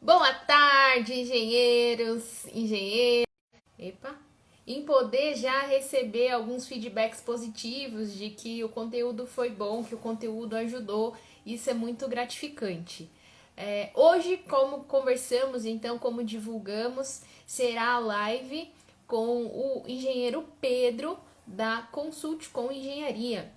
Boa tarde, engenheiros, engenheiras. Epa! Em poder já receber alguns feedbacks positivos de que o conteúdo foi bom, que o conteúdo ajudou, isso é muito gratificante. Hoje, como conversamos, então, como divulgamos, será a live com o engenheiro Pedro da Consult com Engenharia.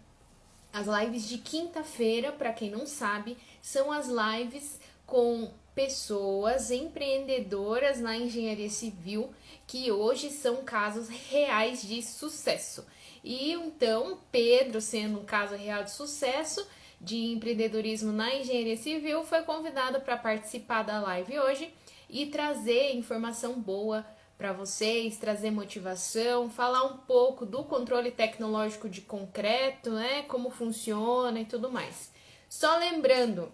As lives de quinta-feira, para quem não sabe, são as lives com pessoas empreendedoras na engenharia civil que hoje são casos reais de sucesso. E então, Pedro, sendo um caso real de sucesso de empreendedorismo na engenharia civil, foi convidado para participar da live hoje e trazer informação boa para vocês, trazer motivação, falar um pouco do controle tecnológico de concreto, né? Como funciona e tudo mais. Só lembrando,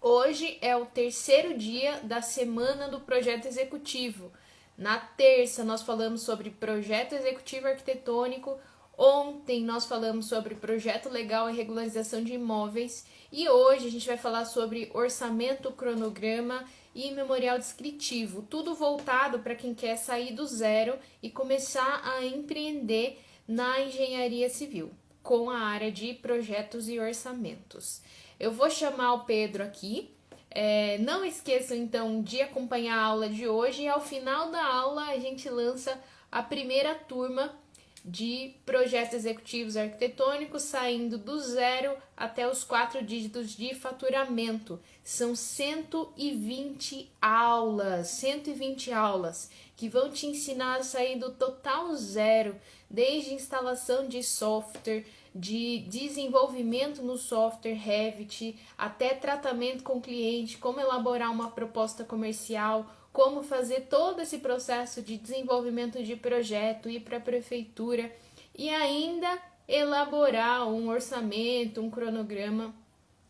hoje é o terceiro dia da semana do projeto executivo. Na terça nós falamos sobre projeto executivo arquitetônico. Ontem nós falamos sobre projeto legal e regularização de imóveis. E hoje a gente vai falar sobre orçamento, cronograma e memorial descritivo. Tudo voltado para quem quer sair do zero e começar a empreender na engenharia civil, com a área de projetos e orçamentos. Eu vou chamar o Pedro aqui. Não esqueçam então de acompanhar a aula de hoje e ao final da aula a gente lança a primeira turma de projetos executivos arquitetônicos, saindo do zero até os 4 dígitos de faturamento. São 120 aulas que vão te ensinar a sair do total zero, desde instalação de software, de desenvolvimento no software Revit, até tratamento com o cliente, como elaborar uma proposta comercial, como fazer todo esse processo de desenvolvimento de projeto, ir para a prefeitura e ainda elaborar um orçamento, um cronograma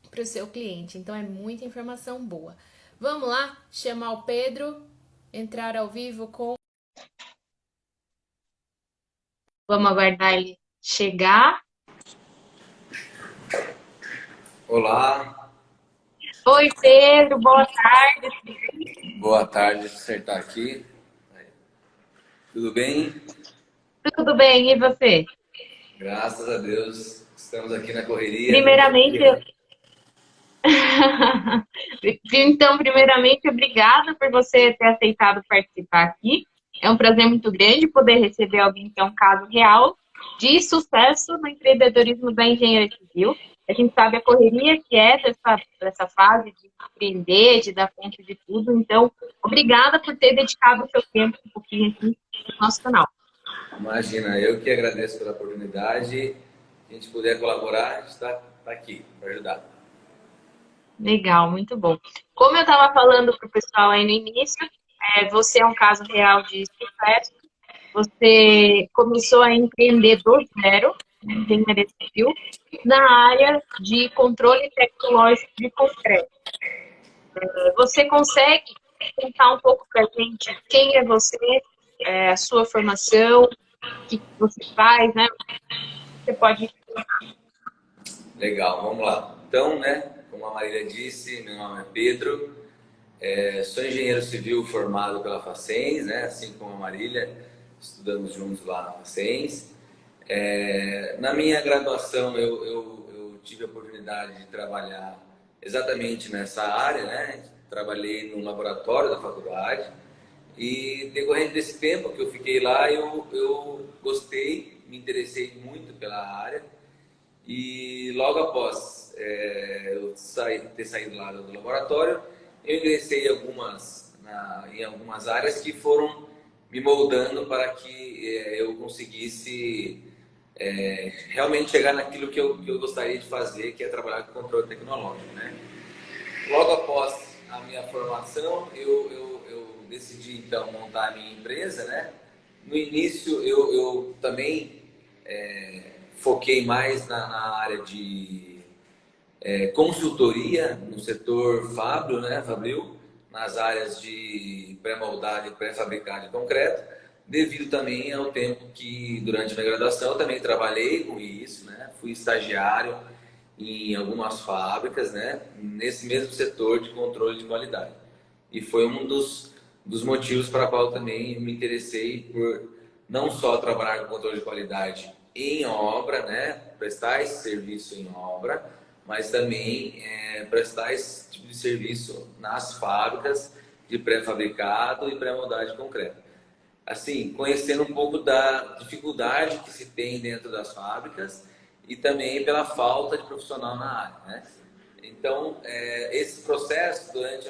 para o seu cliente. Então é muita informação boa. Vamos lá chamar o Pedro, entrar ao vivo com. Vamos aguardar ele chegar. Olá, Oi, Pedro, boa tarde. boa tarde, você está aqui. Tudo bem? Tudo bem, e você? Graças a Deus, estamos aqui na correria do dia a Primeiramente, dia. então, primeiramente, obrigada por você ter aceitado participar aqui. É um prazer muito grande poder receber alguém que é um caso real de sucesso no empreendedorismo da engenharia civil. A gente sabe a correria que é dessa fase de empreender, de dar conta de tudo. Então, obrigada por ter dedicado o seu tempo um pouquinho aqui no nosso canal. Imagina, eu que agradeço pela oportunidade. Se a gente puder colaborar, a gente está aqui para ajudar. Legal, muito bom. Como eu estava falando para o pessoal aí no início, você é um caso real de sucesso. Você começou a empreender do zero, né, engenharia civil, na área de controle tecnológico de concreto. Você consegue contar um pouco para a gente quem é você, a sua formação, o que você faz, né? Você pode. Legal, vamos lá. Então, né, como a Marília disse, meu nome é Pedro, sou engenheiro civil formado pela Facens, né, assim como a Marília, estudamos juntos lá na Facens. Na minha graduação, eu tive a oportunidade de trabalhar exatamente nessa área, né? Trabalhei no laboratório da faculdade e, decorrente desse tempo que eu fiquei lá, eu gostei, me interessei muito pela área e logo após ter saído lá do laboratório, eu ingressei em algumas áreas que foram me moldando para que eu conseguisse realmente chegar naquilo que eu gostaria de fazer, que é trabalhar com controle tecnológico, né? Logo após a minha formação, eu decidi então montar a minha empresa, né? No início eu também foquei mais na área de consultoria no setor Fábio, né? Fabril, nas áreas de pré-moldado e pré-fabricado de concreto, devido também ao tempo que, durante a minha graduação, eu também trabalhei com isso, né? Fui estagiário em algumas fábricas, né? Nesse mesmo setor de controle de qualidade. e foi um dos motivos para qual eu também me interessei por não só trabalhar com controle de qualidade em obra, né, prestar esse serviço em obra, mas também prestar esse tipo de serviço nas fábricas de pré-fabricado e pré-moldagem de concreto. Assim, conhecendo um pouco da dificuldade que se tem dentro das fábricas e também pela falta de profissional na área, né? Então, esse processo durante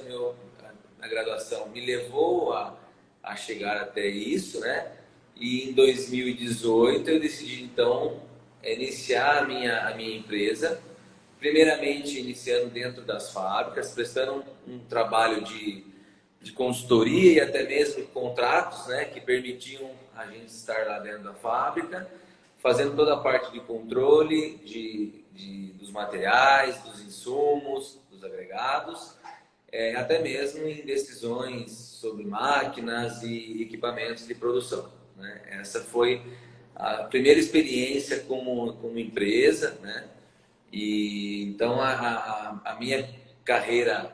a graduação me levou a chegar até isso, né? E em 2018 eu decidi então iniciar a minha empresa, primeiramente iniciando dentro das fábricas, prestando um trabalho de consultoria e até mesmo contratos, né, que permitiam a gente estar lá dentro da fábrica, fazendo toda a parte de controle dos materiais, dos insumos, dos agregados, até mesmo em decisões sobre máquinas e equipamentos de produção, né? Essa foi a primeira experiência como empresa, né? E então a minha carreira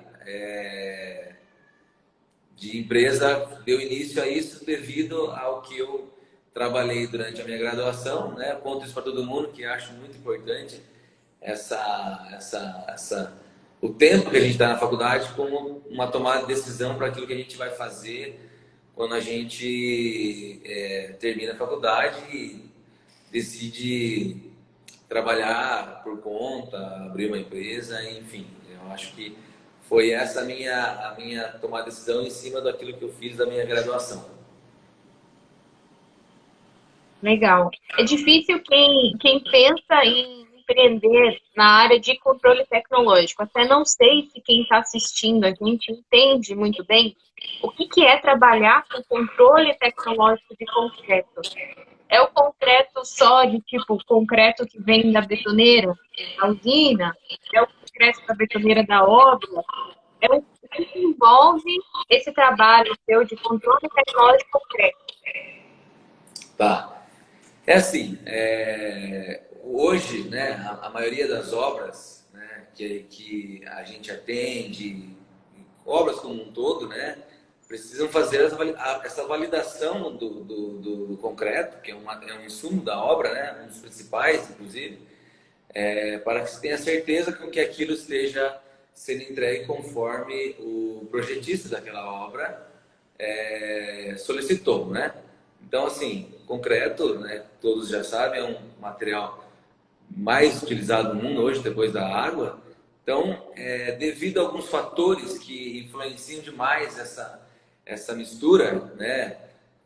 de empresa deu início a isso devido ao que eu trabalhei durante a minha graduação, né? Eu conto isso para todo mundo, que acho muito importante o tempo que a gente está na faculdade como uma tomada de decisão para aquilo que a gente vai fazer quando a gente termina a faculdade e decide trabalhar por conta, abrir uma empresa, enfim. Eu acho que foi essa a minha tomada de decisão em cima daquilo que eu fiz da minha graduação. Legal. É difícil quem pensa em empreender na área de controle tecnológico. Até não sei se quem está assistindo a gente entende muito bem o que é trabalhar com controle tecnológico de concreto. É o concreto só de tipo concreto que vem da betoneira da usina? É o concreto da betoneira da obra? É o que envolve esse trabalho seu de controle tecnológico de concreto? Tá. É assim, hoje, né, a maioria das obras, né, que a gente atende, obras como um todo, né, precisam fazer essa validação do concreto, que é um insumo da obra, né, um dos principais, inclusive, para que se tenha certeza com que aquilo esteja sendo entregue conforme o projetista daquela obra solicitou, né? Então, assim, concreto, né, todos já sabem, é um material mais utilizado no mundo hoje, depois da água. Então, devido a alguns fatores que influenciam demais essa mistura, né,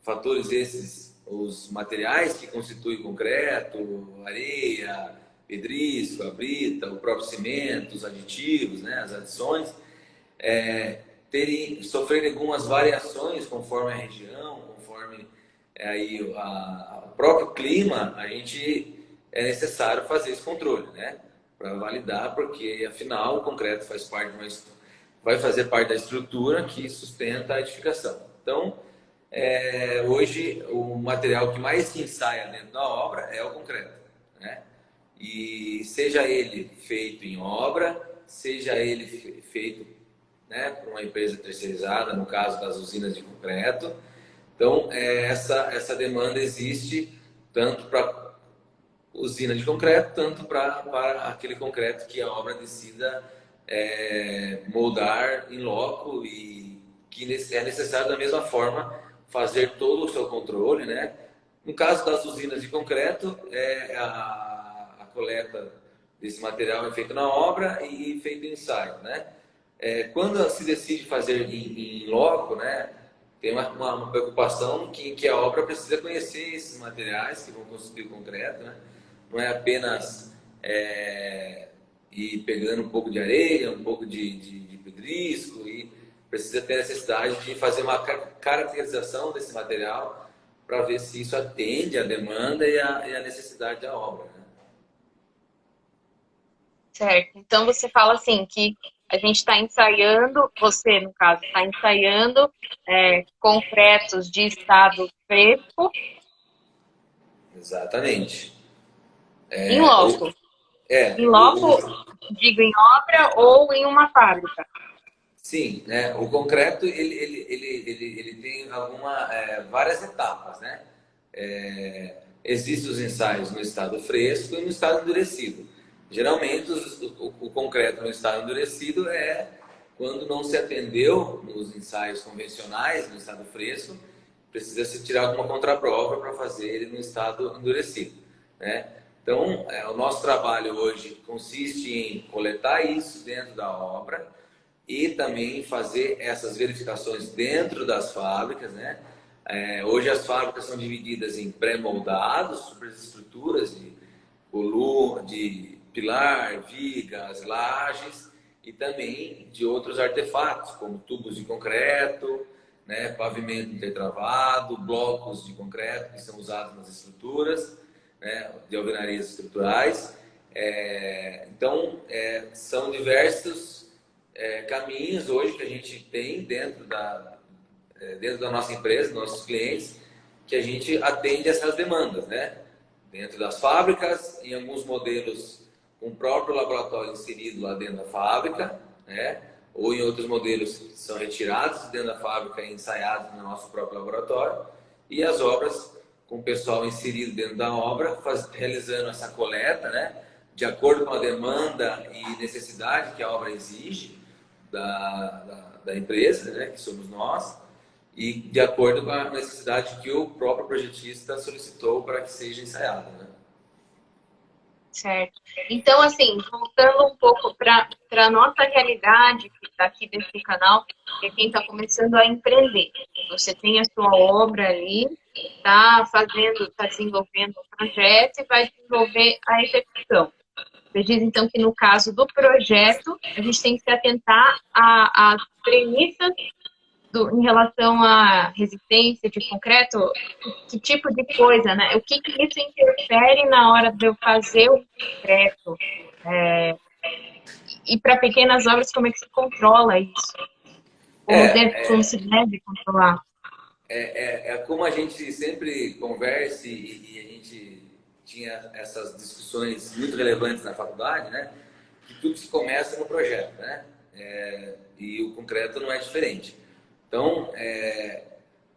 fatores esses, os materiais que constituem concreto, areia, pedrisco, a brita, o próprio cimento, os aditivos, né, as adições, sofrerem algumas variações conforme a região, conforme o próprio clima, a gente é necessário fazer esse controle, né? Para validar, porque afinal o concreto vai fazer parte da estrutura que sustenta a edificação. Então, hoje o material que mais se ensaia dentro da obra é o concreto, né? E seja ele feito em obra, seja ele feito, né, por uma empresa terceirizada, no caso das usinas de concreto. Então, essa demanda existe tanto para usina de concreto, tanto para aquele concreto que a obra decida moldar em loco e que é necessário da mesma forma fazer todo o seu controle, né? No caso das usinas de concreto, a coleta desse material é feita na obra e feito em ensaio, né? Quando se decide fazer em loco, né, tem uma preocupação que a obra precisa conhecer esses materiais que vão constituir o concreto, né? Não é apenas ir pegando um pouco de areia, um pouco de pedrisco, e precisa ter a necessidade de fazer uma caracterização desse material para ver se isso atende à demanda e à necessidade da obra, né? Certo. Então você fala assim que a gente está ensaiando, você no caso está ensaiando concretos de estado fresco. Exatamente. Em loco. Em loco, digo em obra ou em uma fábrica. Sim, né? O concreto ele tem várias etapas, né? Existem os ensaios no estado fresco e no estado endurecido. Geralmente o concreto no estado endurecido é quando não se atendeu nos ensaios convencionais no estado fresco, precisa se tirar alguma contraprova para fazer ele no estado endurecido, né? Então, o nosso trabalho hoje consiste em coletar isso dentro da obra e também fazer essas verificações dentro das fábricas, né? Hoje as fábricas são divididas em pré-moldados, superestruturas de pilar, vigas, lajes e também de outros artefatos, como tubos de concreto, né? Pavimento intertravado, blocos de concreto que são usados nas estruturas, né? De alvenarias estruturais. Então, são diversos caminhos hoje que a gente tem dentro da nossa empresa, nossos clientes, que a gente atende essas demandas, né? Dentro das fábricas, em alguns modelos com o próprio laboratório inserido lá dentro da fábrica, né? Ou em outros modelos que são retirados dentro da fábrica e ensaiados no nosso próprio laboratório, e as obras com o pessoal inserido dentro da obra, realizando essa coleta, né? De acordo com a demanda e necessidade que a obra exige da empresa, né? Que somos nós, e de acordo com a necessidade que o próprio projetista solicitou para que seja ensaiado, né? Certo. Então, assim, voltando um pouco para a nossa realidade que está aqui dentro do canal, que é quem está começando a empreender. Você tem a sua obra ali, está desenvolvendo um projeto e vai desenvolver a execução. Você diz, então, que no caso do projeto, a gente tem que se atentar às premissas em relação à resistência de concreto, que tipo de coisa, né? O que isso interfere na hora de eu fazer o concreto? E para pequenas obras, como é que se controla isso? Como se deve controlar? Como a gente sempre conversa e a gente tinha essas discussões muito relevantes na faculdade, né? Que tudo se começa no projeto, né? E o concreto não é diferente. Então,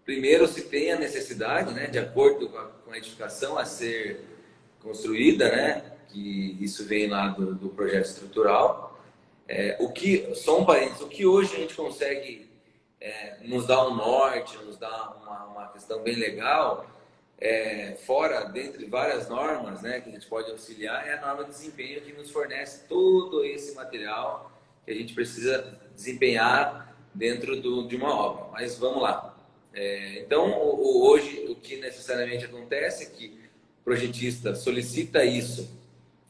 primeiro se tem a necessidade, né? De acordo com a edificação a ser construída, né? Que isso vem lá do projeto estrutural. Só um parênteses, o que hoje a gente consegue nos dá um norte, nos dá uma questão bem legal, fora, dentre várias normas, né, que a gente pode auxiliar, é a norma de desempenho que nos fornece todo esse material que a gente precisa desempenhar dentro de uma obra. Mas vamos lá. Então, hoje, o que necessariamente acontece é que o projetista solicita isso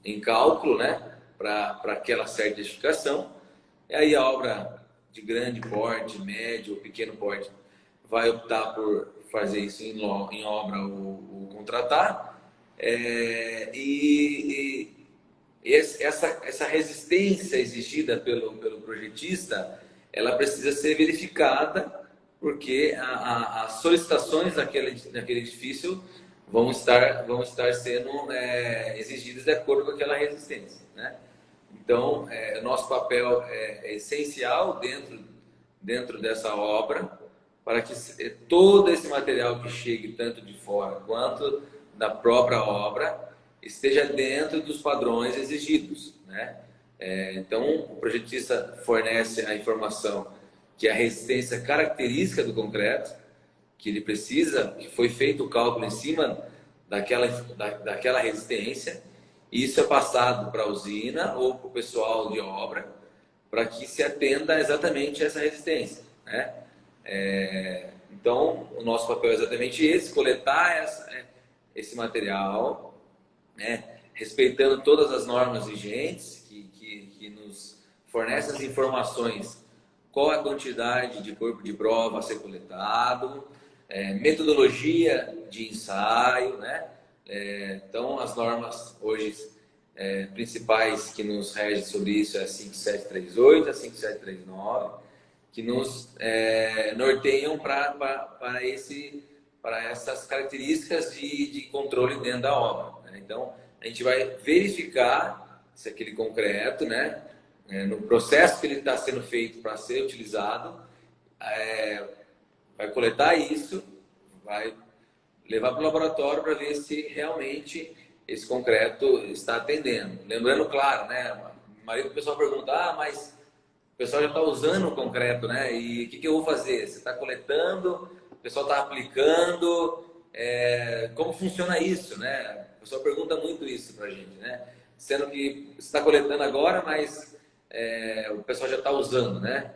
em cálculo, né, para aquela certa edificação, e aí a obra de grande porte, médio ou pequeno porte vai optar por fazer isso em obra ou contratar. Essa resistência exigida pelo projetista, ela precisa ser verificada, porque as solicitações daquele edifício vão estar sendo exigidas de acordo com aquela resistência, né? Então, nosso papel é essencial dentro dessa obra para que todo esse material que chegue tanto de fora quanto da própria obra esteja dentro dos padrões exigidos, né? Então, o projetista fornece a informação que é a resistência característica do concreto, que ele precisa, que foi feito o cálculo em cima daquela resistência. Isso é passado para a usina ou para o pessoal de obra para que se atenda exatamente a essa resistência, né? Então, o nosso papel é exatamente esse, coletar esse material, né? Respeitando todas as normas vigentes que nos fornecem as informações, qual a quantidade de corpo de prova a ser coletado, metodologia de ensaio, né? Então, as normas hoje principais que nos regem sobre isso é a 5738, a 5739, que nos norteiam para essas características de controle dentro da obra, né? Então, a gente vai verificar se aquele concreto, né, no processo que ele está sendo feito para ser utilizado, vai coletar isso, vai levar para o laboratório para ver se realmente esse concreto está atendendo. Lembrando, claro, né? A maioria do pessoal pergunta, mas o pessoal já está usando o concreto, né? E o que eu vou fazer? Você está coletando, o pessoal está aplicando, como funciona isso, né? O pessoal pergunta muito isso para a gente, né? Sendo que você está coletando agora, mas o pessoal já está usando, né?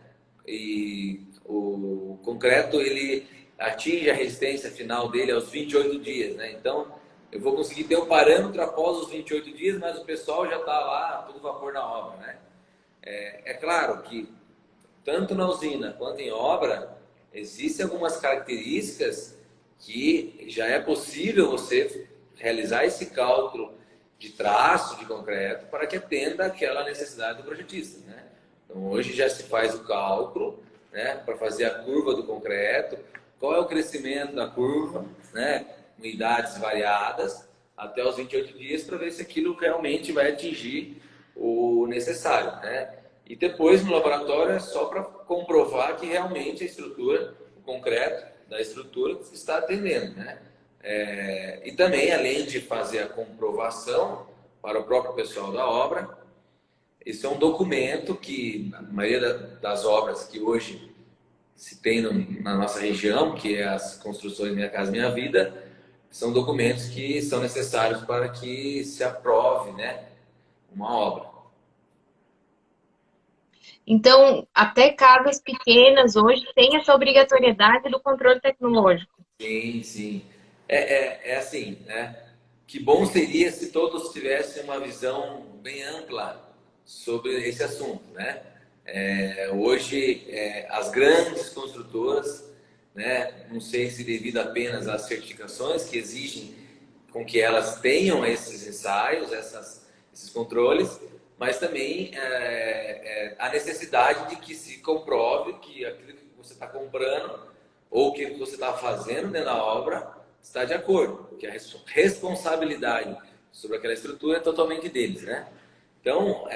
E o concreto, ele atinge a resistência final dele aos 28 dias, né? Então, eu vou conseguir ter um parâmetro após os 28 dias, mas o pessoal já está lá, todo vapor na obra, né? É claro que, tanto na usina quanto em obra, existem algumas características que já é possível você realizar esse cálculo de traço de concreto para que atenda aquela necessidade do projetista, né? Então, hoje já se faz o cálculo, né, para fazer a curva do concreto, qual é o crescimento da curva, né, com idades variadas, até os 28 dias, para ver se aquilo realmente vai atingir o necessário, né? E depois, no laboratório, é só para comprovar que realmente a estrutura, o concreto da estrutura está atendendo, né? E também, além de fazer a comprovação para o próprio pessoal da obra, isso é um documento que a maioria das obras que hoje se tem na nossa região, que é as construções Minha Casa Minha Vida, são documentos que são necessários para que se aprove, né, uma obra. Então, até casas pequenas hoje têm essa obrigatoriedade do controle tecnológico. Sim, sim. É assim, né? Que bom seria se todos tivessem uma visão bem ampla sobre esse assunto, né? Hoje, as grandes construtoras, né? Não sei se devido apenas às certificações que exigem com que elas tenham esses ensaios, esses controles, mas também a necessidade de que se comprove que aquilo que você está comprando ou que você está fazendo dentro da obra está de acordo, porque a responsabilidade sobre aquela estrutura é totalmente deles, né? Então,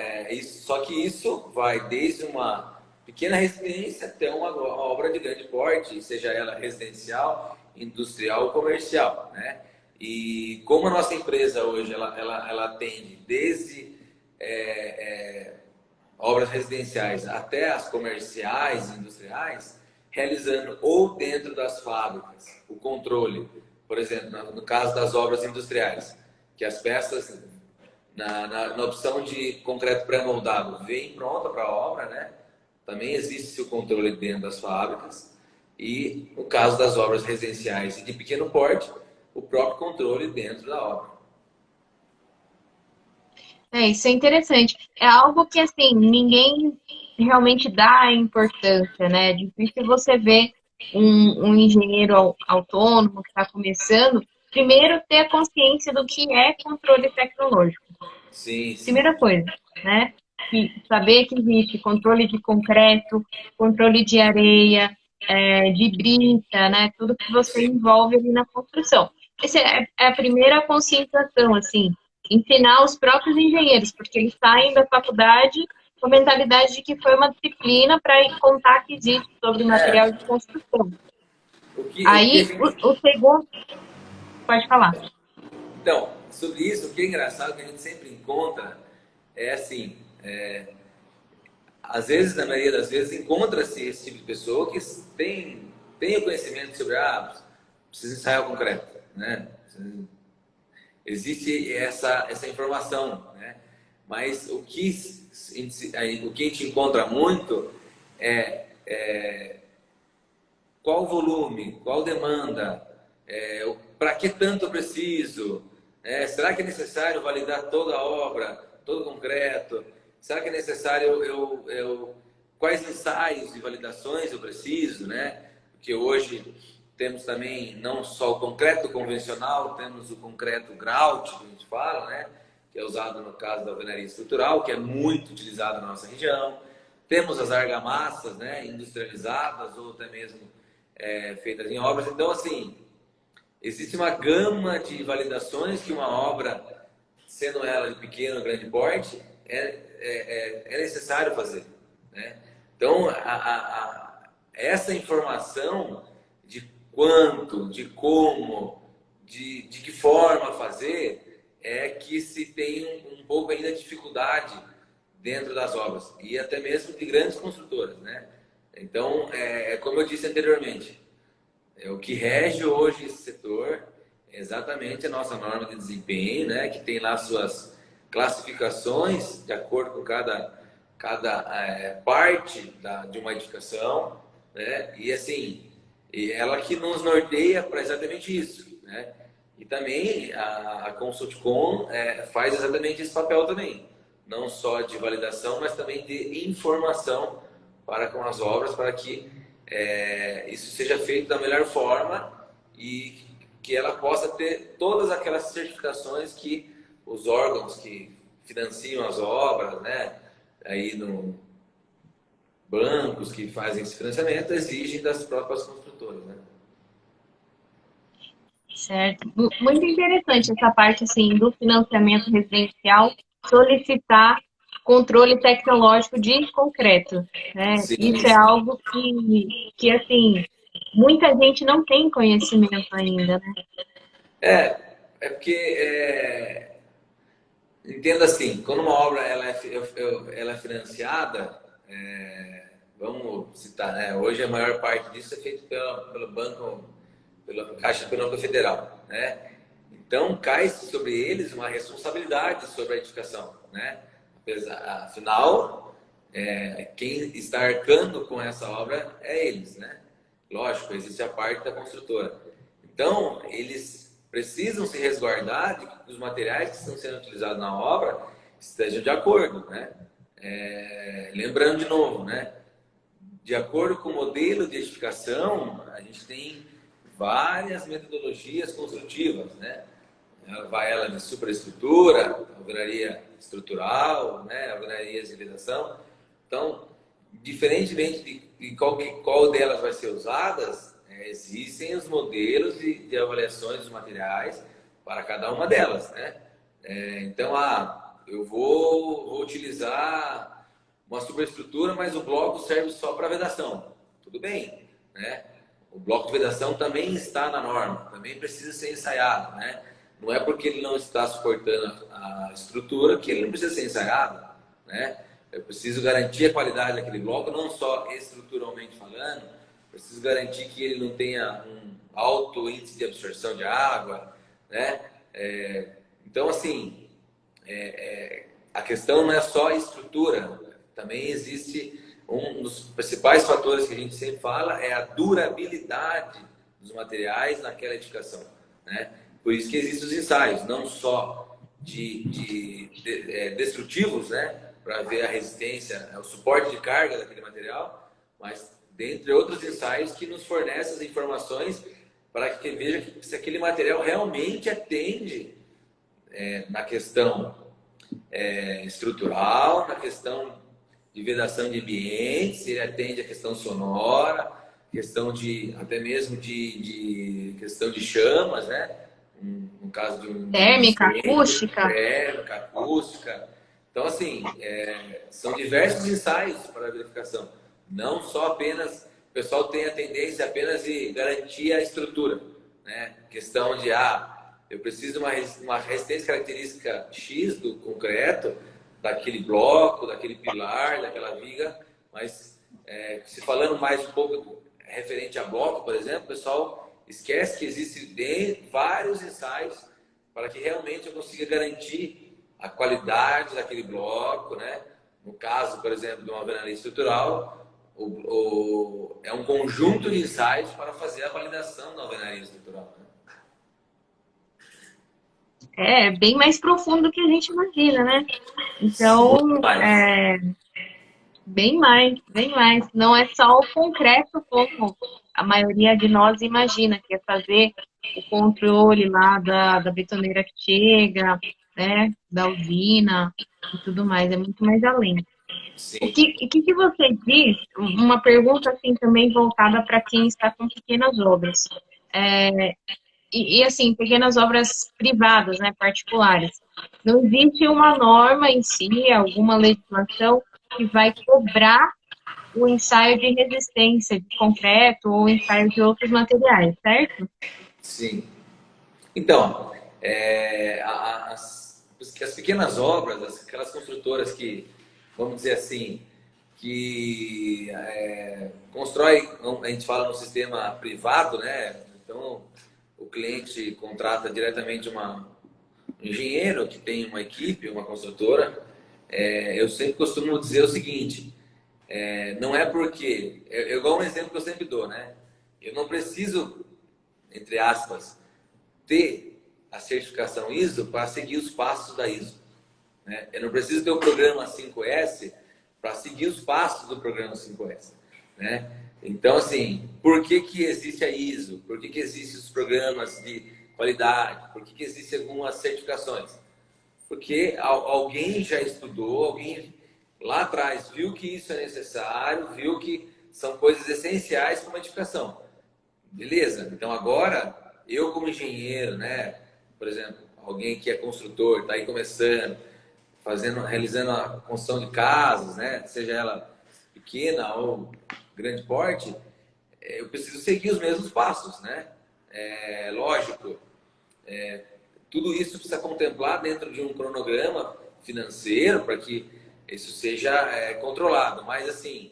só que isso vai desde uma pequena residência até uma obra de grande porte, seja ela residencial, industrial ou comercial, né? E como a nossa empresa hoje ela atende desde obras residenciais até as comerciais e industriais, realizando ou dentro das fábricas o controle, por exemplo, no caso das obras industriais, que as peças na opção de concreto pré-moldado vem pronta para a obra, né? Também existe o controle dentro das fábricas e no caso das obras residenciais e de pequeno porte, o próprio controle dentro da obra. Isso é interessante. É algo que, assim, ninguém realmente dá importância, né? É difícil você ver um engenheiro autônomo que está começando, primeiro ter a consciência do que é controle tecnológico. Sim, sim. Primeira coisa, né? E saber que existe controle de concreto, controle de areia, de brita, né? Tudo que você Sim. envolve ali na construção. Essa é a primeira conscientização, assim, ensinar os próprios engenheiros, porque eles saem da faculdade com a mentalidade de que foi uma disciplina para contar que existe sobre material de construção. O que a Aí, gente... o segundo, pode falar. Então, sobre isso, o que é engraçado que a gente sempre encontra assim, às vezes, na maioria das vezes, encontra-se esse tipo de pessoa que tem o conhecimento sobre, precisa ensaiar o concreto, né? Existe essa informação, né? Mas o que a gente encontra muito qual o volume, qual demanda, para que tanto eu preciso, será que é necessário validar toda a obra, todo o concreto? Será que é necessário quais ensaios e validações eu preciso, né? Porque hoje temos também não só o concreto convencional, temos o concreto grout, que a gente fala, né? Que é usado no caso da alvenaria estrutural, que é muito utilizado na nossa região. Temos as argamassas, né? Industrializadas ou até mesmo feitas em obras. Então, assim, existe uma gama de validações que uma obra, sendo ela de pequeno ou grande porte, é necessário fazer, né? Então, essa informação de quanto, de como, de que forma fazer, é que se tem um pouco ainda de dificuldade dentro das obras, e até mesmo de grandes construtoras, né? Então, como eu disse anteriormente, o que rege hoje esse setor é exatamente a nossa norma de desempenho, né? Que tem lá suas classificações de acordo com cada parte de uma edificação, né? E assim, ela que nos norteia para exatamente isso, né? E também a Consultcom faz exatamente esse papel também, não só de validação, mas também de informação para com as obras, para que isso seja feito da melhor forma e que ela possa ter todas aquelas certificações que os órgãos que financiam as obras, né, aí no bancos que fazem esse financiamento exigem das próprias construtoras, né? Certo. Muito interessante essa parte assim do financiamento residencial solicitar controle tecnológico de concreto, né? Isso Sim, é sim. algo que assim muita gente não tem conhecimento ainda, né? É porque entenda assim, quando uma obra ela é financiada, vamos citar, né? Hoje a maior parte disso é feito pelo banco, pela Caixa Econômica Federal, né? Então cai sobre eles uma responsabilidade sobre a edificação, né? Afinal, quem está arcando com essa obra é eles, né? Lógico, existe a parte da construtora. Então, eles precisam se resguardar de que os materiais que estão sendo utilizados na obra estejam de acordo, né? Lembrando de novo, né? De acordo com o modelo de edificação, a gente tem várias metodologias construtivas, né? Vai ela de superestrutura, alvenaria estrutural, né? Alvenarias de vedação. Então, diferentemente de qual delas vai ser usadas, existem os modelos de avaliações dos materiais para cada uma delas, né? Então, eu vou utilizar uma superestrutura, mas o bloco serve só para vedação. Tudo bem, né? O bloco de vedação também está na norma, também precisa ser ensaiado, né? Não é porque ele não está suportando a estrutura que ele não precisa ser ensaiado, né? Eu preciso garantir a qualidade daquele bloco, não só estruturalmente falando, preciso garantir que ele não tenha um alto índice de absorção de água, né? Então, assim, a questão não é só a estrutura, também existe um dos principais fatores que a gente sempre fala é a durabilidade dos materiais naquela edificação, né? Por isso que existem os ensaios, não só destrutivos, né? Para ver a resistência, o suporte de carga daquele material, mas dentre outros ensaios que nos fornecem as informações para que veja se aquele material realmente atende na questão estrutural, na questão de vedação de ambiente, se ele atende a questão sonora, questão até mesmo de questão de chamas, né? No caso de um Térmica, incêndio, acústica. térmica, acústica. Então, assim, são diversos ensaios para a verificação. Não só apenas... O pessoal tem a tendência apenas de garantir a estrutura, né? Questão de, eu preciso de uma resistência característica X do concreto, daquele bloco, daquele pilar, daquela viga, mas se falando mais um pouco referente a bloco, por exemplo, o pessoal esquece que existem vários ensaios para que realmente eu consiga garantir a qualidade daquele bloco, né? No caso, por exemplo, de uma alvenaria estrutural, é um conjunto de ensaios para fazer a validação da alvenaria estrutural, né? É bem mais profundo do que a gente imagina, né? Então, Muito mais. bem mais, bem mais. Não é só o concreto como a maioria de nós imagina, que é fazer o controle lá da betoneira que chega, né? Da usina e tudo mais. É muito mais além. O Sim. que você diz? Uma pergunta assim também voltada para quem está com pequenas obras. Assim, pequenas obras privadas, né, particulares. Não existe uma norma em si, alguma legislação que vai cobrar o ensaio de resistência de concreto ou ensaio de outros materiais, certo? Sim. Então, as pequenas obras, aquelas construtoras que, vamos dizer assim, que constrói, a gente fala no sistema privado, né? Então, o cliente contrata diretamente um engenheiro que tem uma equipe, uma construtora. Eu sempre costumo dizer o seguinte, não é porque, igual um exemplo que eu sempre dou, né? Eu não preciso, entre aspas, ter a certificação ISO para seguir os passos da ISO, né? Eu não preciso ter o programa 5S para seguir os passos do programa 5S, né? Então, assim, por que que existe a ISO? Por que que existem os programas de qualidade? Por que que existem algumas certificações? Porque alguém já estudou, alguém lá atrás viu que isso é necessário, viu que são coisas essenciais para uma edificação. Beleza? Então agora, eu como engenheiro, né? Por exemplo, alguém que é construtor, está aí começando, realizando a construção de casas, né? Seja ela pequena ou grande porte, eu preciso seguir os mesmos passos, né? Lógico, tudo isso precisa contemplar dentro de um cronograma financeiro para que isso seja controlado. Mas, assim,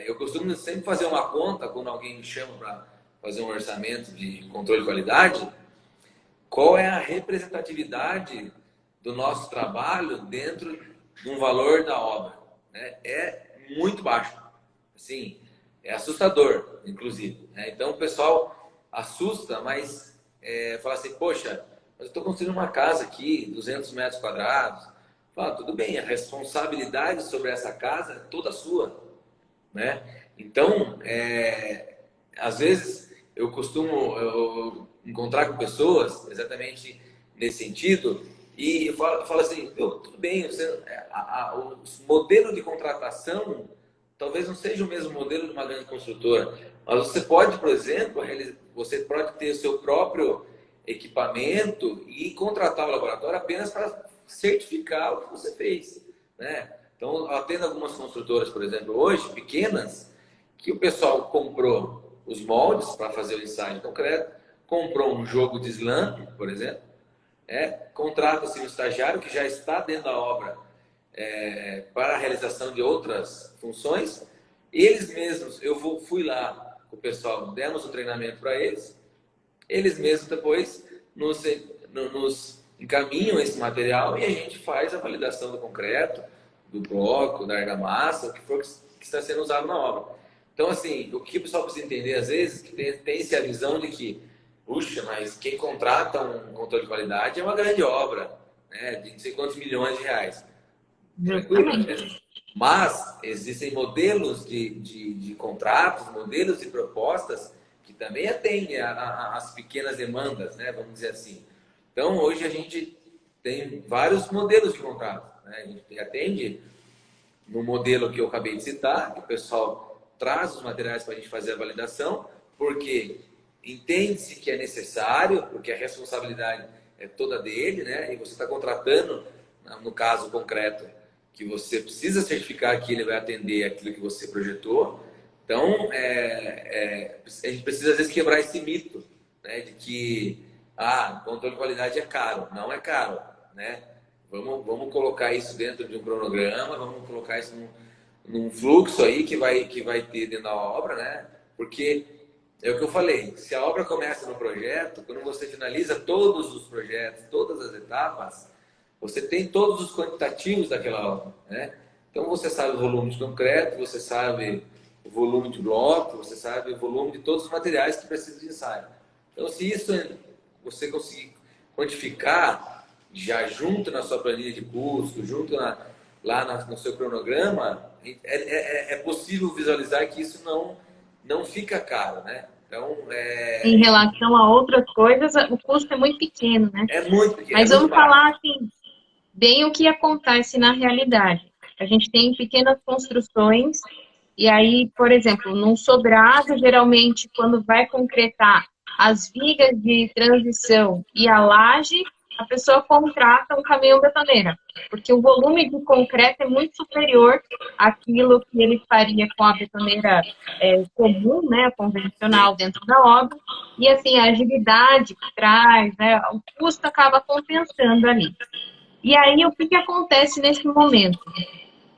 eu costumo sempre fazer uma conta quando alguém me chama para fazer um orçamento de controle de qualidade, qual é a representatividade do nosso trabalho dentro de um valor da obra, né? É muito baixo. Assim, é assustador, inclusive, né? Então, o pessoal assusta, mas fala assim, poxa, mas eu estou construindo uma casa aqui, 200 metros quadrados. Fala, tudo bem, a responsabilidade sobre essa casa é toda sua, né? Então, às vezes, eu costumo encontrar com pessoas exatamente nesse sentido e eu falo assim, tudo bem, o modelo de contratação talvez não seja o mesmo modelo de uma grande construtora, mas você pode, por exemplo, você pode ter o seu próprio equipamento e contratar o laboratório apenas para certificar o que você fez, né? Então, eu atendo algumas construtoras, por exemplo, hoje, pequenas, que o pessoal comprou os moldes para fazer o ensaio de concreto, comprou um jogo de slam, por exemplo, contrata-se um estagiário que já está dentro da obra para a realização de outras funções. Eles mesmos, fui lá com o pessoal, demos um treinamento para eles, eles mesmos depois nos encaminham esse material e a gente faz a validação do concreto, do bloco, da argamassa, o que for que está sendo usado na obra. Então, assim, o que o pessoal precisa entender, às vezes, que tem-se a visão de que, puxa, mas quem contrata um controle de qualidade é uma grande obra, né, de não sei quantos milhões de reais. Tranquilo, né? Mas existem modelos de contratos, modelos de propostas que também atendem às pequenas demandas, né, vamos dizer assim. Então, hoje a gente tem vários modelos de contrato, né? A gente atende no modelo que eu acabei de citar, que o pessoal traz os materiais para a gente fazer a validação, porque entende-se que é necessário, porque a responsabilidade é toda dele, né? E você está contratando, no caso concreto, que você precisa certificar que ele vai atender aquilo que você projetou. Então, a gente precisa, às vezes, quebrar esse mito, né? De que controle de qualidade é caro. Não é caro, né? Vamos colocar isso dentro de um cronograma, vamos colocar isso num fluxo aí que vai ter dentro da obra, né? Porque é o que eu falei, se a obra começa no projeto, quando você finaliza todos os projetos, todas as etapas, você tem todos os quantitativos daquela obra, né? Então você sabe o volume de concreto, você sabe o volume de bloco, você sabe o volume de todos os materiais que precisam de ensaio. Então, se isso você conseguir quantificar, já junto na sua planilha de custo, junto lá no seu cronograma, é possível visualizar que isso não fica caro, né? Então, Em relação a outras coisas, o custo é muito pequeno, né? É muito pequeno. Mas vamos falar assim, bem o que acontece na realidade. A gente tem pequenas construções, e aí, por exemplo, num sobrado, geralmente, quando vai concretar as vigas de transição e a laje, a pessoa contrata um caminhão betoneira, porque o volume de concreto é muito superior àquilo que ele faria com a betoneira comum, né, convencional dentro da obra, e assim, a agilidade que traz, né, o custo acaba compensando ali. E aí, o que que acontece nesse momento?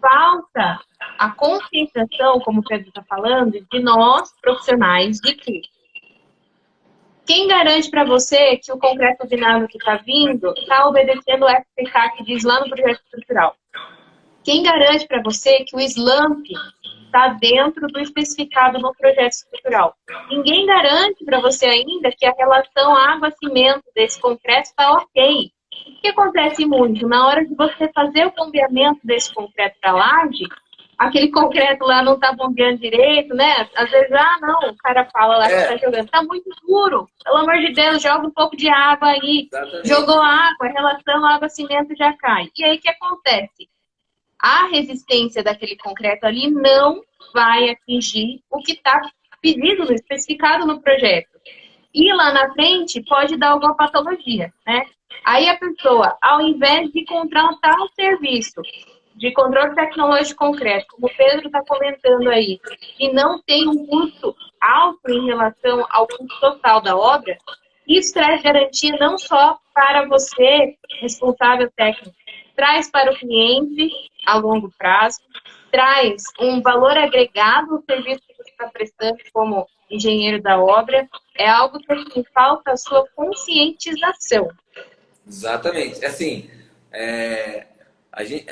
Falta a conscientização, como o Pedro está falando, de nós, profissionais, de que quem garante para você que o concreto usinado que está vindo está obedecendo o FPK que diz lá no projeto estrutural? Quem garante para você que o SLAMP está dentro do especificado no projeto estrutural? Ninguém garante para você ainda que a relação água-cimento desse concreto está ok. O que acontece muito? Na hora de você fazer o bombeamento desse concreto para a laje, aquele concreto lá não está bombeando direito, né? Às vezes, não, o cara fala lá que está jogando, está muito duro, pelo amor de Deus, joga um pouco de água aí. Exatamente. Jogou água, a relação água-cimento já cai. E aí o que acontece? A resistência daquele concreto ali não vai atingir o que está pedido, especificado no projeto. E lá na frente pode dar alguma patologia, né? Aí a pessoa, ao invés de contratar um serviço de controle tecnológico de concreto, como o Pedro está comentando aí, que não tem um custo alto em relação ao custo total da obra, isso traz garantia não só para você, responsável técnico, traz para o cliente a longo prazo, traz um valor agregado ao serviço que você está prestando como engenheiro da obra, é algo que falta a sua conscientização. Exatamente. Assim, a gente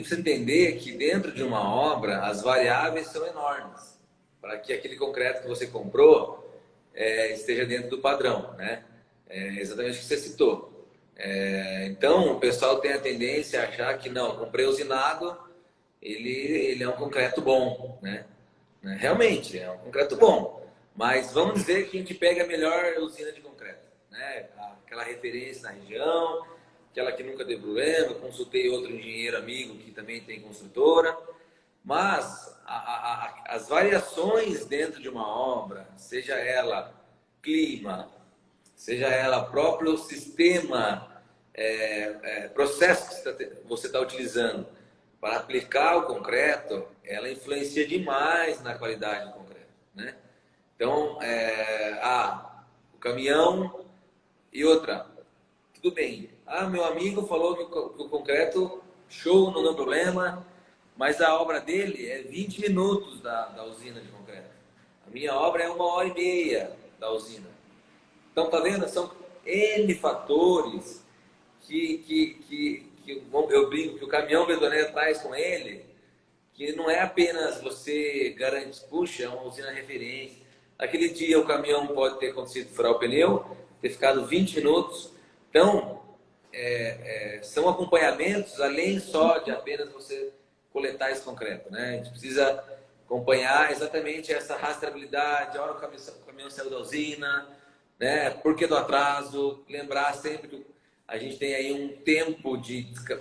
precisa entender que dentro de uma obra as variáveis são enormes para que aquele concreto que você comprou esteja dentro do padrão, né? Exatamente o que você citou. Então, o pessoal tem a tendência a achar que não, comprei usinado, ele é um concreto bom, né? Realmente, é um concreto bom. Mas vamos dizer que a gente pega a melhor usina de concreto, né? Aquela referência na região, aquela que nunca deu problema. Consultei outro engenheiro amigo que também tem construtora. Mas as variações dentro de uma obra, seja ela clima, seja ela próprio sistema, processo que você está utilizando para aplicar o concreto, ela influencia demais na qualidade do concreto, né? Então, o caminhão e outra, tudo bem. Meu amigo falou que o concreto, show, não deu problema, mas a obra dele é 20 minutos da usina de concreto. A minha obra é 1h30 da usina. Então, tá vendo? São N fatores que eu brinco que o caminhão betoneiro traz com ele, que não é apenas você garantir, puxa, é uma usina referência. Aquele dia o caminhão pode ter acontecido furar o pneu, ter ficado 20 minutos. Então, são acompanhamentos, além só de apenas você coletar esse concreto, né? A gente precisa acompanhar exatamente essa rastreabilidade, a hora que o caminhão saiu da usina, né? Por que do atraso? Lembrar sempre que a gente tem aí um tempo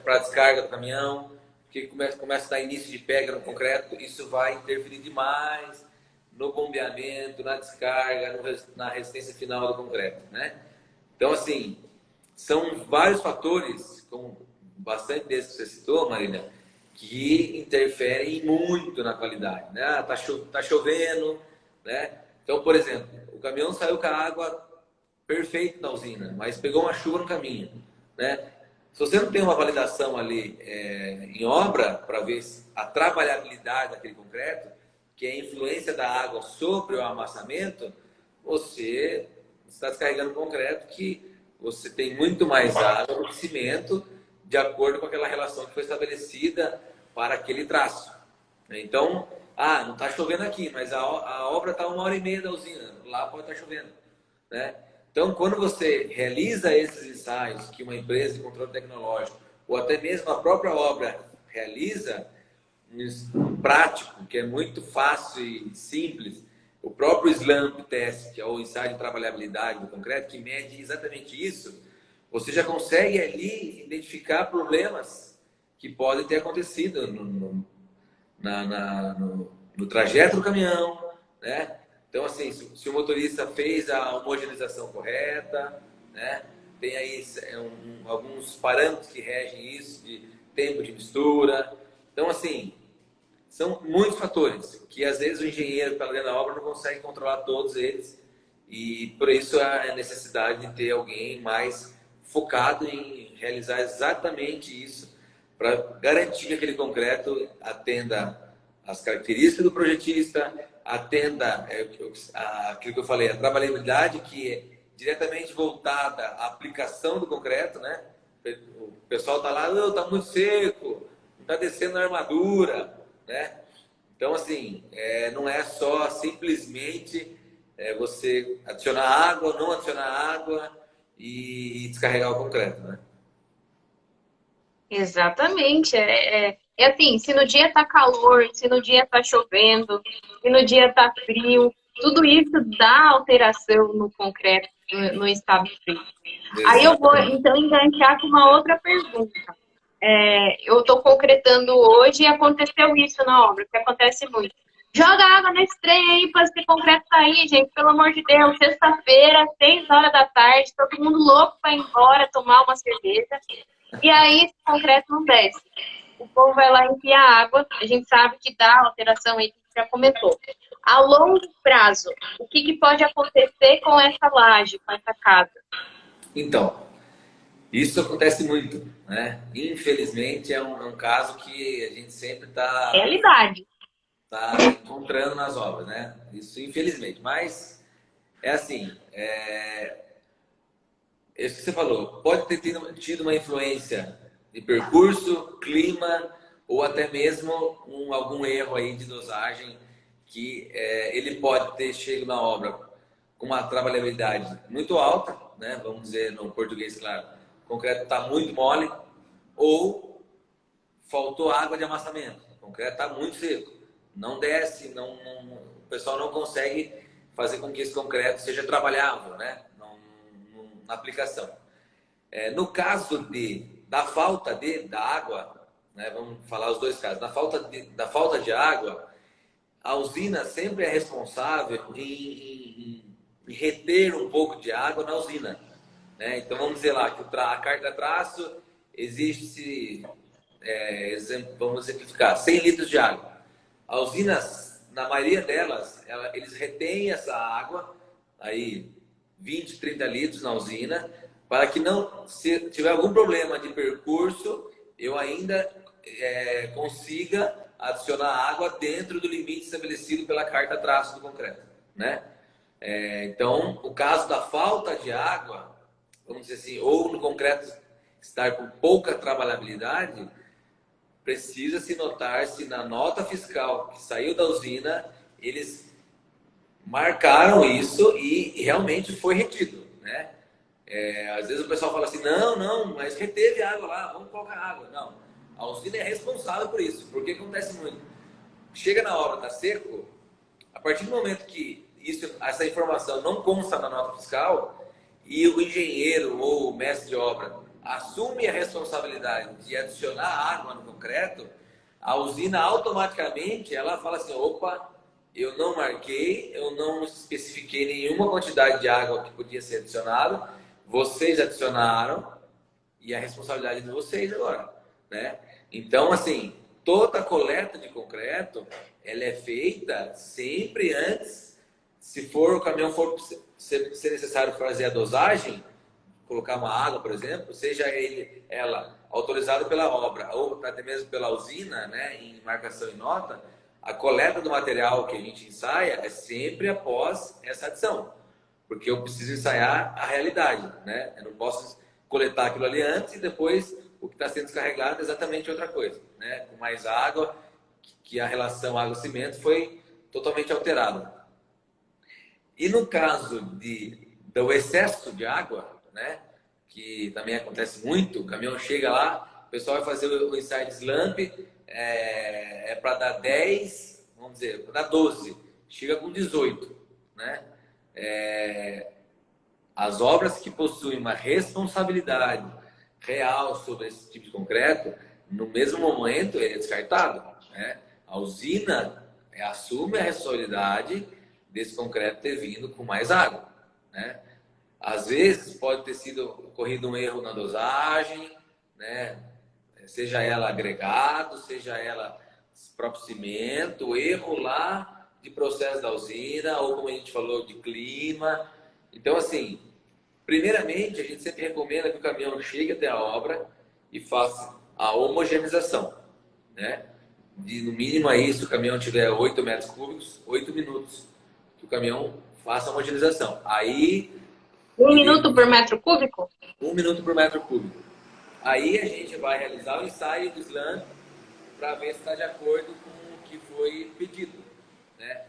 para descarga do caminhão, que começa a dar início de pega no concreto, isso vai interferir demais no bombeamento, na descarga, na resistência final do concreto, né? Então, assim, são vários fatores, como bastante desses que você citou, Marília, que interferem muito na qualidade, né? Tá chovendo, né? Então, por exemplo, o caminhão saiu com a água perfeita na usina, mas pegou uma chuva no caminho, né? Se você não tem uma validação ali em obra para ver a trabalhabilidade daquele concreto, que é a influência da água sobre o amassamento, você está descarregando concreto que você tem muito mais água do que cimento, de acordo com aquela relação que foi estabelecida para aquele traço. Então, não está chovendo aqui, mas a obra está 1h30 da usina, lá pode estar chovendo, né? Então, quando você realiza esses ensaios que uma empresa de controle tecnológico ou até mesmo a própria obra realiza, prático, que é muito fácil e simples, o próprio SLAMP test, que é o ensaio de trabalhabilidade do concreto, que mede exatamente isso, você já consegue ali identificar problemas que podem ter acontecido no trajeto do caminhão, né? Então, assim, se o motorista fez a homogeneização correta, né? tem aí alguns parâmetros que regem isso, de tempo de mistura. Então, assim, são muitos fatores que às vezes o engenheiro, pela dentro da obra, não consegue controlar todos eles. E por isso a necessidade de ter alguém mais focado em realizar exatamente isso, para garantir que aquele concreto atenda às características do projetista, atenda aquilo que eu falei, a trabalhabilidade, que é diretamente voltada à aplicação do concreto, né? O pessoal está lá, não, está muito seco, não está descendo a armadura, né? Então, assim, não é só simplesmente você adicionar água, não adicionar água e descarregar o concreto, né? Exatamente. É assim, se no dia tá calor, se no dia tá chovendo, se no dia tá frio, tudo isso dá alteração no concreto, no estado frio. Aí eu vou, Exatamente. então, enganchar com uma outra pergunta. Eu estou concretando hoje e aconteceu isso na obra, que acontece muito. Joga água nesse trem aí para esse concreto sair, gente, pelo amor de Deus. Sexta-feira, 6 horas da tarde, todo mundo louco para ir embora tomar uma cerveja. E aí esse concreto não desce. O povo vai lá enfiar água, a gente sabe que dá alteração aí, que você já comentou. A longo prazo, o que pode acontecer com essa laje, com essa casa? Então, isso acontece muito, né? Infelizmente, é um caso que a gente sempre Realidade. tá encontrando nas obras, né? Isso, infelizmente. Mas, é assim, isso que você falou, pode ter tido uma influência de percurso, clima, ou até mesmo algum erro aí de dosagem que ele pode ter chegado na obra com uma trabalhabilidade muito alta, né? Vamos dizer no português, claro, o concreto está muito mole, ou faltou água de amassamento, o concreto está muito seco, não desce, o pessoal não consegue fazer com que esse concreto seja trabalhável, né? Na aplicação. No caso da falta da água, né? Vamos falar os dois casos, da falta de água, a usina sempre é responsável em reter um pouco de água na usina, né? Então vamos dizer lá que a carga traço existe, vamos exemplificar, 100 litros de água. A usina, na maioria delas, eles retêm essa água, aí 20, 30 litros na usina, para que não, se tiver algum problema de percurso, eu ainda consiga adicionar água dentro do limite estabelecido pela carta traço do concreto, né? Então, o caso da falta de água, vamos dizer assim, ou no concreto estar com pouca trabalhabilidade, precisa se notar se na nota fiscal que saiu da usina, eles marcaram isso e realmente foi retido, né? Às vezes o pessoal fala assim, não, mas reteve água lá, vamos colocar água. Não, a usina é responsável por isso, porque acontece muito. Chega na obra, tá seco, a partir do momento que essa informação não consta na nota fiscal e o engenheiro ou o mestre de obra assume a responsabilidade de adicionar água no concreto, a usina automaticamente ela fala assim, opa, eu não marquei, eu não especifiquei nenhuma quantidade de água que podia ser adicionada, vocês adicionaram e a responsabilidade de vocês agora, né? Então, assim, toda a coleta de concreto, ela é feita sempre antes, se o caminhão for ser necessário fazer a dosagem, colocar uma água, por exemplo, seja ela autorizada pela obra ou até mesmo pela usina, né, em marcação e nota, a coleta do material que a gente ensaia é sempre após essa adição, porque eu preciso ensaiar a realidade, né? Eu não posso coletar aquilo ali antes e depois o que está sendo descarregado é exatamente outra coisa, né? Com mais água, que a relação água-cimento foi totalmente alterada. E no caso do excesso de água, né? Que também acontece muito, o caminhão chega lá, o pessoal vai fazer o ensaio de slump, para dar 10, vamos dizer, para dar 12, chega com 18, né? As obras que possuem uma responsabilidade real sobre esse tipo de concreto, no mesmo momento ele é descartado, né? A usina assume a responsabilidade desse concreto ter vindo com mais água, né? Às vezes pode ter sido ocorrido um erro na dosagem, né? Seja ela agregado, seja ela próprio cimento, erro lá de processo da usina, ou como a gente falou, de clima. Então, assim, primeiramente, a gente sempre recomenda que o caminhão chegue até a obra e faça a homogeneização, né? No mínimo aí, se o caminhão tiver 8 metros cúbicos, 8 minutos que o caminhão faça a homogeneização. Aí, 1 minuto por metro cúbico? 1 minuto por metro cúbico. Aí a gente vai realizar o ensaio do slam para ver se está de acordo com o que foi pedido, né?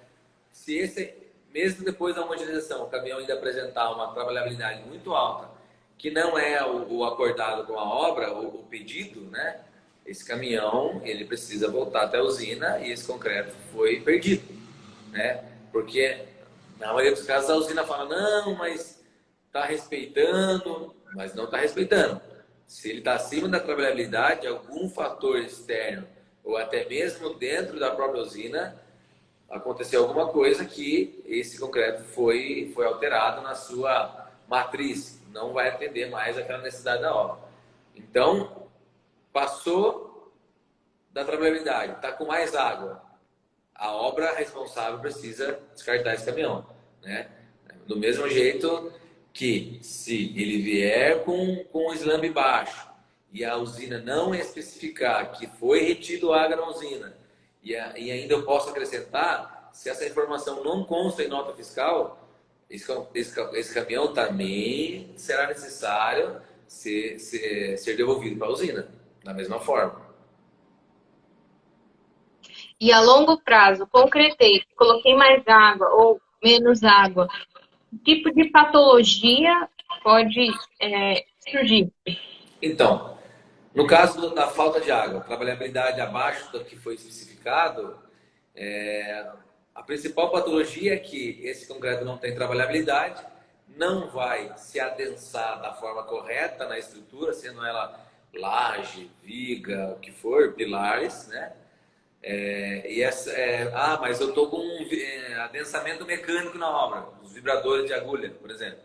Se esse, mesmo depois da homogeneização, o caminhão ainda apresentar uma trabalhabilidade muito alta, que não é o acordado com a obra, o pedido, né? Esse caminhão, ele precisa voltar até a usina e esse concreto foi perdido, né? Porque na maioria dos casos a usina fala, não, mas está respeitando, mas não está respeitando. Se ele está acima da trabalhabilidade, algum fator externo ou até mesmo dentro da própria usina, aconteceu alguma coisa que esse concreto foi alterado na sua matriz, não vai atender mais aquela necessidade da obra. Então, passou da trabalhabilidade, está com mais água, a obra responsável precisa descartar esse caminhão, né? Do mesmo jeito que se ele vier com o slambe baixo e a usina não especificar que foi retido água na usina e ainda eu posso acrescentar, se essa informação não consta em nota fiscal, esse caminhão também será necessário ser devolvido para a usina, da mesma forma. E a longo prazo, concretei, coloquei mais água ou menos água, que tipo de patologia pode surgir? Então, no caso da falta de água, trabalhabilidade abaixo do que foi especificado, a principal patologia é que esse concreto não tem trabalhabilidade, não vai se adensar da forma correta na estrutura, sendo ela laje, viga, o que for, pilares, né? Mas eu estou com adensamento mecânico na obra, os vibradores de agulha, por exemplo.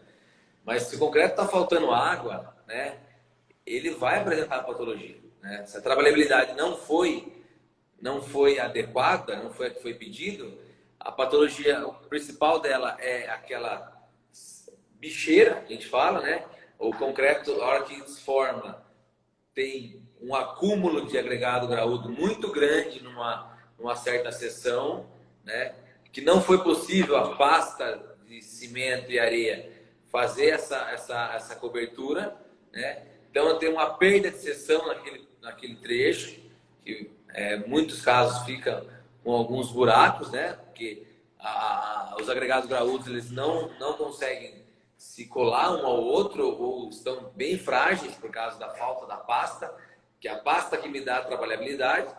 Mas se o concreto está faltando água, né, ele vai apresentar patologia, né? Se a trabalhabilidade não foi adequada, não foi a que foi pedido, a patologia o principal dela é aquela bicheira, que a gente fala, né? O concreto, a hora que desforma, tem um acúmulo de agregado graúdo muito grande numa certa seção, né? Que não foi possível a pasta de cimento e areia fazer essa cobertura, né? Então tem uma perda de seção naquele trecho, que muitos casos fica com alguns buracos, né? Porque os agregados graúdos eles não conseguem se colar um ao outro ou estão bem frágeis por causa da falta da pasta, que é a pasta que me dá a trabalhabilidade.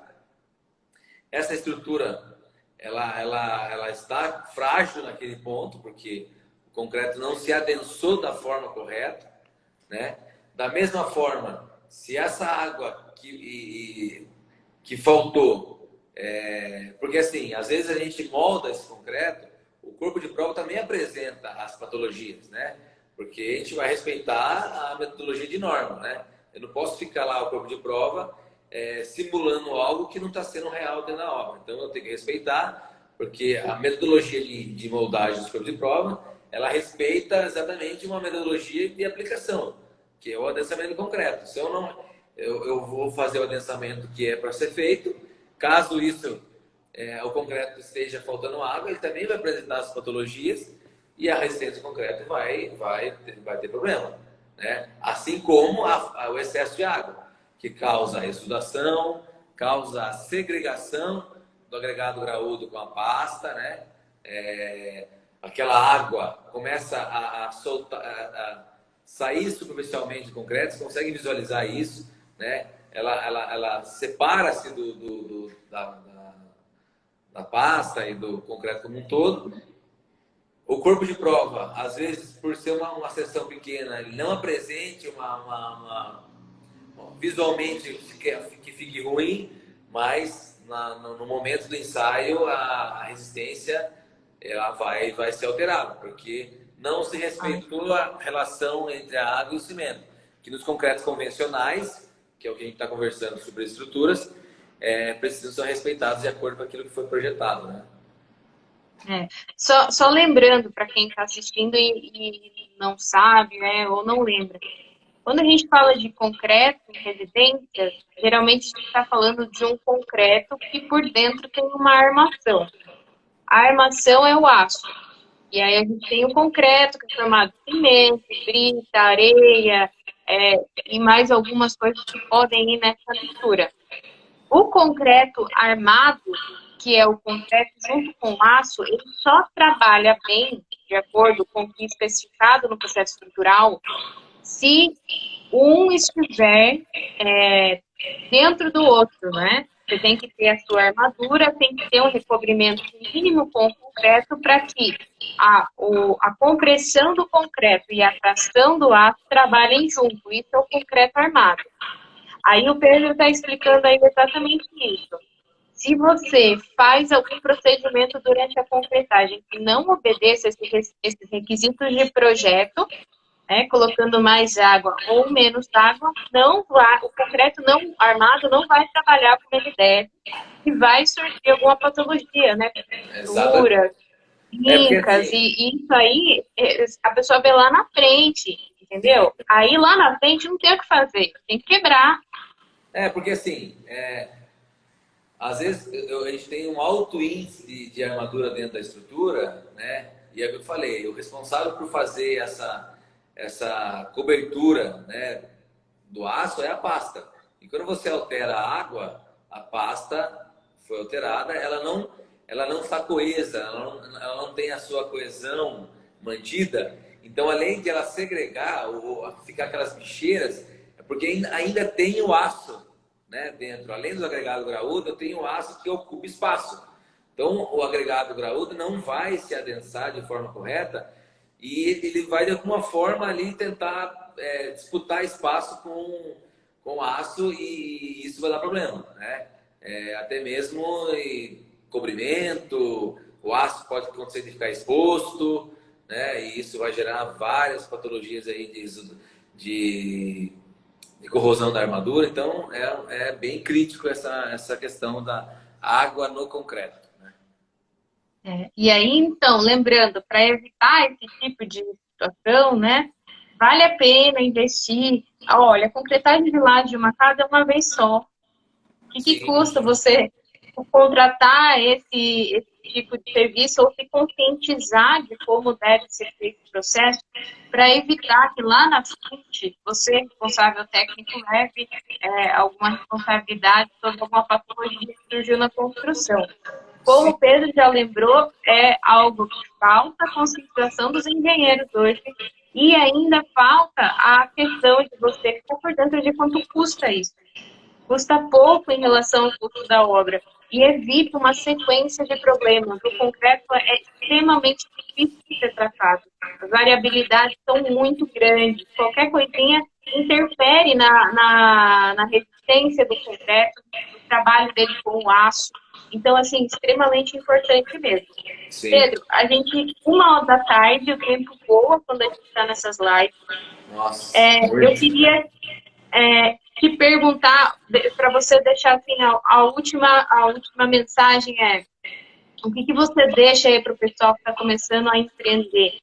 Essa estrutura ela está frágil naquele ponto porque o concreto não se adensou da forma correta, né? Da mesma forma, se essa água que faltou, porque assim, às vezes a gente molda esse concreto, o corpo de prova também apresenta as patologias, né? Porque a gente vai respeitar a metodologia de norma, né? Eu não posso ficar lá o corpo de prova simulando algo que não está sendo real dentro da obra. Então eu tenho que respeitar, porque a metodologia de moldagem dos corpos de prova, ela respeita exatamente uma metodologia de aplicação, que é o adensamento concreto. Se eu vou fazer o adensamento que é para ser feito, caso isso o concreto esteja faltando água, ele também vai apresentar as patologias e a resistência do concreto vai ter problema, né? Assim como o excesso de água, que causa a exudação, causa a segregação do agregado graúdo com a pasta, né? Aquela água começa a sair superficialmente do concreto, você consegue visualizar isso, né? Ela separa-se da pasta e do concreto como um todo. O corpo de prova, às vezes, por ser uma seção pequena, ele não apresente visualmente que fique ruim, mas no momento do ensaio a resistência ela vai ser alterada, porque não se respeitou a relação entre a água e o cimento, que nos concretos convencionais, que é o que a gente está conversando sobre estruturas, precisam ser respeitados de acordo com aquilo que foi projetado, né? Só lembrando para quem está assistindo e não sabe, né, ou não lembra, quando a gente fala de concreto em residências, geralmente a gente está falando de um concreto que por dentro tem uma armação. A armação é o aço. E aí a gente tem o concreto, que é formado de cimento, brita, areia, e mais algumas coisas que podem ir nessa mistura. O concreto armado, que é o concreto junto com o aço, ele só trabalha bem, de acordo com o que é especificado no processo estrutural, se um estiver dentro do outro, né? Você tem que ter a sua armadura, tem que ter um recobrimento mínimo com o concreto para que a compressão do concreto e a tração do aço trabalhem junto. Isso é o concreto armado. Aí o Pedro está explicando aí exatamente isso. Se você faz algum procedimento durante a concretagem que não obedeça esses requisitos de projeto, colocando mais água ou menos água, o concreto não armado não vai trabalhar como ele deve e vai surgir alguma patologia, né? Fraturas, fincas, e isso aí a pessoa vê lá na frente, entendeu? Aí lá na frente não tem o que fazer, tem que quebrar. Porque assim, às vezes a gente tem um alto índice de armadura dentro da estrutura, né? E é o que eu falei, o responsável por fazer essa cobertura, né, do aço é a pasta. E quando você altera a água, a pasta foi alterada, ela não está coesa, ela não tem a sua coesão mantida. Então, além de ela segregar ou ficar aquelas bicheiras, é porque ainda tem o aço, né, dentro. Além do agregado graúdo, eu tenho o aço que ocupa espaço. Então, o agregado graúdo não vai se adensar de forma correta e ele vai, de alguma forma, ali tentar disputar espaço com aço e isso vai dar problema, né? Até mesmo cobrimento, o aço pode acontecer de ficar exposto, né? E isso vai gerar várias patologias aí de corrosão da armadura. Então, é bem crítico essa questão da água no concreto. E aí, então, lembrando, para evitar esse tipo de situação, né, vale a pena investir. Olha, a concretagem de laje de uma casa é uma vez só. O que custa você contratar esse tipo de serviço ou se conscientizar de como deve ser feito o processo para evitar que lá na frente você, responsável técnico, leve alguma responsabilidade sobre alguma patologia que surgiu na construção. Como o Pedro já lembrou, é algo que falta a conscientização dos engenheiros hoje e ainda falta a questão de você ficar por dentro de quanto custa isso. Custa pouco em relação ao custo da obra e evita uma sequência de problemas. O concreto é extremamente difícil de ser tratado. As variabilidades são muito grandes. Qualquer coisinha interfere na resistência do concreto, no trabalho dele com o aço. Então, assim, extremamente importante mesmo. Sim. Pedro, a gente, 13h, o tempo voa quando a gente está nessas lives. Nossa, eu queria te perguntar, para você deixar assim, a última mensagem o que você deixa aí para o pessoal que está começando a empreender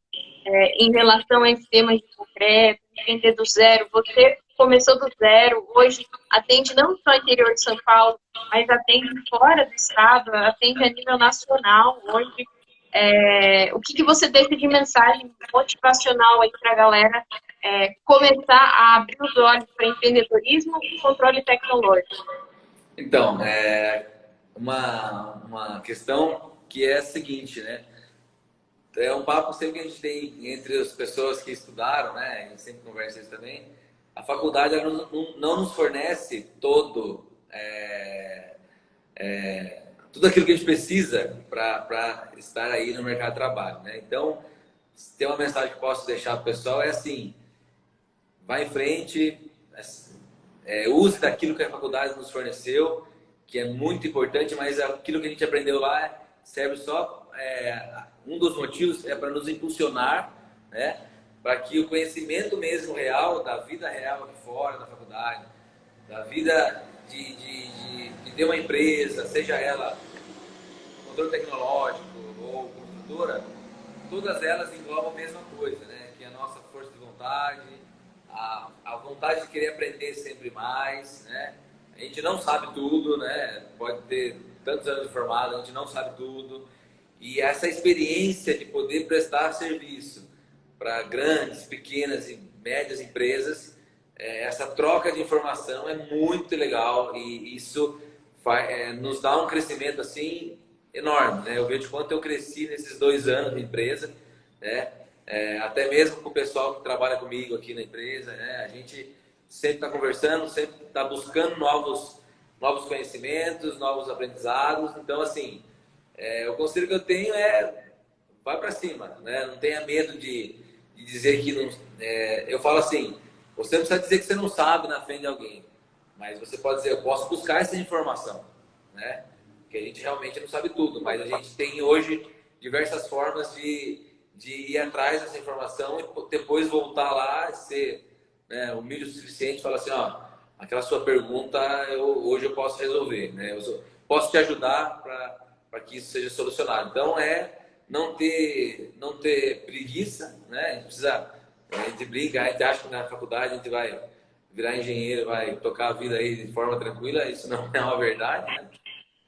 em relação a esse tema de concreto, empreender do zero. Você começou do zero, hoje atende não só no interior de São Paulo, mas atende fora do estado, atende a nível nacional hoje. O que você deixa de mensagem motivacional aí para a galera começar a abrir os olhos para empreendedorismo e controle tecnológico? Então, uma questão que é a seguinte, né? É um papo sempre que a gente tem entre as pessoas que estudaram, né? A gente sempre conversa isso também. A faculdade ela não nos fornece tudo aquilo que a gente precisa para estar aí no mercado de trabalho, né? Então, se tem uma mensagem que eu posso deixar para o pessoal é assim: vá em frente, use daquilo que a faculdade nos forneceu, que é muito importante, mas aquilo que a gente aprendeu lá serve só, um dos motivos é para nos impulsionar, né? Para que o conhecimento mesmo real, da vida real aqui fora da faculdade, da vida de ter uma empresa, seja ela controle tecnológico ou construtora, todas elas englobam a mesma coisa, né? Que é a nossa força de vontade, a vontade de querer aprender sempre mais, né? A gente não sabe tudo, né? Pode ter tantos anos de formado, a gente não sabe tudo. E essa experiência de poder prestar serviço para grandes, pequenas e médias empresas, essa troca de informação é muito legal e isso nos dá um crescimento assim enorme, né? Eu vejo quanto eu cresci nesses 2 anos de empresa, né? Até mesmo com o pessoal que trabalha comigo aqui na empresa, né? A gente sempre está conversando, sempre está buscando novos conhecimentos, novos aprendizados. Então, assim, o conselho que eu tenho vai para cima, né? Não tenha medo de dizer que não. Eu falo assim, você não precisa dizer que você não sabe na frente de alguém, mas você pode dizer, eu posso buscar essa informação, né? Porque a gente realmente não sabe tudo, mas a gente tem hoje diversas formas de ir atrás dessa informação e depois voltar lá e ser, né, humilde o suficiente e falar assim, ó, aquela sua pergunta hoje eu posso resolver, né? Eu posso te ajudar para que isso seja solucionado. Então não ter preguiça, né? A gente brinca, a gente acha que na faculdade a gente vai virar engenheiro, vai tocar a vida aí de forma tranquila, isso não é uma verdade, né?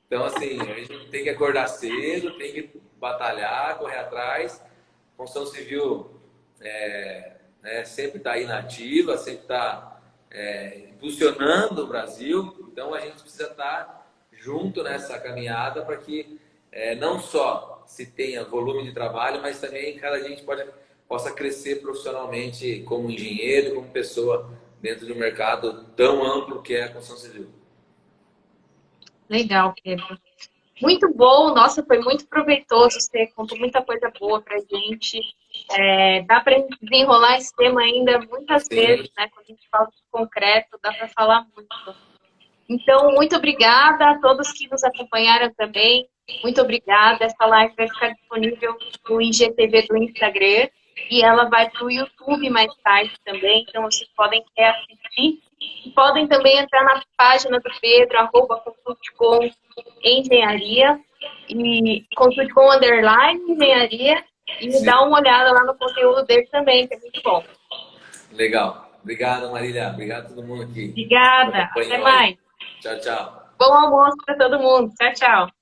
Então, assim, a gente tem que acordar cedo, tem que batalhar, correr atrás. A construção civil sempre está aí na ativa, sempre está impulsionando o Brasil. Então, a gente precisa estar junto nessa caminhada para que não só se tenha volume de trabalho, mas também cada gente possa crescer profissionalmente como engenheiro, como pessoa dentro de um mercado tão amplo que é a construção civil. Legal, Pedro. Muito bom, nossa, foi muito proveitoso, você contou muita coisa boa pra gente. Dá para desenrolar esse tema ainda muitas vezes, né? Quando a gente fala de concreto, dá para falar muito. Então, muito obrigada a todos que nos acompanharam também. Muito obrigada. Essa live vai ficar disponível no IGTV do Instagram e ela vai para o YouTube mais tarde também, então vocês podem reassistir. E podem também entrar na página do Pedro, @consultecom engenharia, e consultecom _engenharia, e dar uma olhada lá no conteúdo dele também, que é muito bom. Legal. Obrigado, Marília. Obrigado a todo mundo aqui. Obrigada. Até mais. Tchau, tchau. Bom almoço para todo mundo. Tchau, tchau.